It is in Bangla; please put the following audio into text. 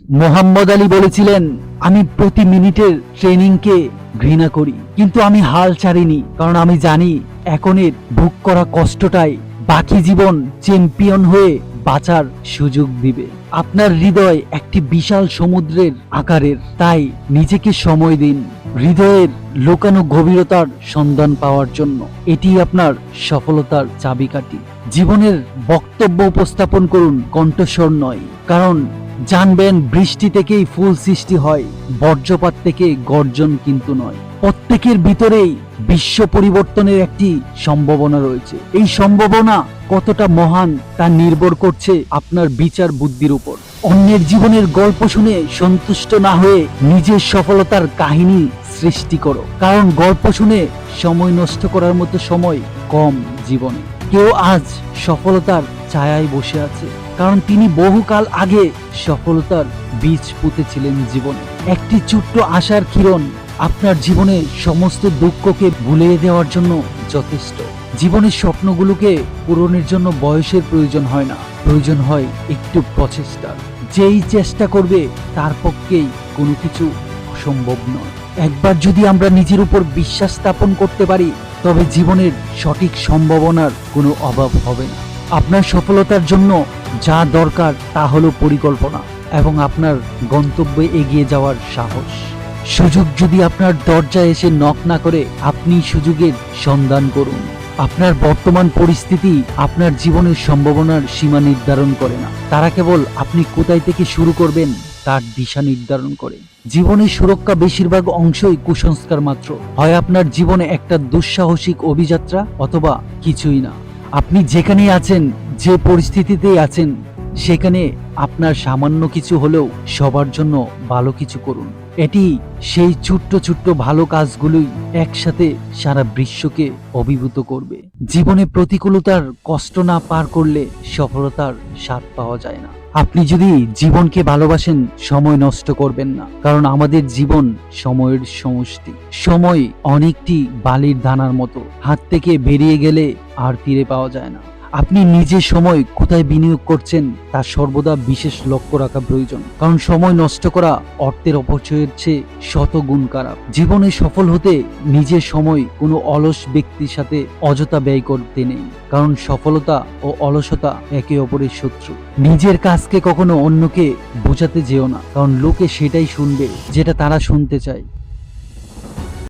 মোহাম্মদ আলী বলেছিলেন, আমি প্রতি মিনিটের ট্রেনিংকে ঘৃণা করি, কিন্তু আমি হাল ছাড়িনি, কারণ আমি জানি এখনের ভোগ করা কষ্টটাই বাকি জীবন চ্যাম্পিয়ন হয়ে বাঁচার সুযোগ দিবে। আপনার হৃদয় একটি বিশাল সমুদ্রের আকারের, তাই নিজেকে সময় দিন হৃদয়ের লুকানো গভীরতার সন্ধান পাওয়ার জন্য। এটি আপনার সফলতার চাবিকাঠি। জীবনের বক্তব্য উপস্থাপন করুন, কণ্ঠস্বর নয়, কারণ জানবেন বৃষ্টি থেকেই ফুল সৃষ্টি হয়, বজ্রপাত থেকে গর্জন কিন্তু নয়। প্রত্যেকের ভিতরেই বিশ্ব পরিবর্তনের একটি সম্ভাবনা রয়েছে। এই সম্ভাবনা কতটা মহান তা নির্ভর করছে আপনার বিচার বুদ্ধির উপর। অন্যের জীবনের গল্প শুনে সন্তুষ্ট না হয়ে নিজের সফলতার কাহিনী সৃষ্টি করো, কারণ গল্প শুনে সময় নষ্ট করার মতো সময় কম জীবনে। কেউ আজ সফলতার ছায়ায় বসে আছে, কারণ তিনি বহুকাল আগে সফলতার বীজ পুঁতেছিলেন জীবনে। একটি ছোট্ট আশার কিরণ আপনার জীবনে সমস্ত দুঃখকে ভুলিয়ে দেওয়ার জন্য যথেষ্ট। জীবনের স্বপ্নগুলোকে পূরণের জন্য বয়সের প্রয়োজন হয় না, প্রয়োজন হয় একটু প্রচেষ্টার। যেই চেষ্টা করবে তার পক্ষেই কোনো কিছু অসম্ভব নয়। একবার যদি আমরা নিজের উপর বিশ্বাস স্থাপন করতে পারি, তবে জীবনের সঠিক সম্ভাবনার কোনো অভাব হবে না। আপনার সফলতার জন্য যা দরকার তা হলো পরিকল্পনা এবং আপনার গন্তব্যে এগিয়ে যাওয়ার সাহস। সুযোগ যদি আপনার দরজায় এসে নক না করে, আপনি সুযোগের সন্ধান করুন। আপনার বর্তমান পরিস্থিতি আপনার জীবনের সম্ভাবনার সীমা নির্ধারণ করে না, তারা কেবল আপনি কোথায় থেকে শুরু করবেন তার দিশা নির্ধারণ করে। জীবনের সুরক্ষা বেশিরভাগ অংশই কুসংস্কার মাত্র। হয় আপনার জীবনে একটা দুঃসাহসিক অভিযাত্রা, অথবা কিছুই না। আপনি যেখানে আছেন, যে পরিস্থিতিতেই আছেন, সেখানে আপনার সামান্য কিছু হলেও সবার জন্য ভালো কিছু করুন। এটি সেই ছোট্ট ছোট্ট ভালো কাজগুলোই একসাথে সারা বিশ্বকে অভিভূত করবে। জীবনে প্রতিকূলতার কষ্ট না পার করলে সফলতার স্বাদ পাওয়া যায় না। আপনি যদি জীবনকে ভালোবাসেন, সময় নষ্ট করবেন না, কারণ আমাদের জীবন সময়ের সমষ্টি। সময় অনেকটি বালির দানার মতো, হাত থেকে বেরিয়ে গেলে আর ফিরে পাওয়া যায় না। আপনি নিজের সময় কোথায় বিনিয়োগ করছেন তা সর্বদা বিশেষ লক্ষ্য রাখা প্রয়োজন, কারণ সময় নষ্ট করা অর্থের অপচয়ের চেয়ে শত গুণ খারাপ। জীবনে সফল হতে নিজের সময় কোনো অলস ব্যক্তির সাথে অযথা ব্যয় করতে নেই, কারণ সফলতা ও অলসতা একে অপরের শত্রু। নিজের কাজকে কখনো অন্যকে বোঝাতে যেও না, কারণ লোকে সেটাই শুনবে যেটা তারা শুনতে চায়।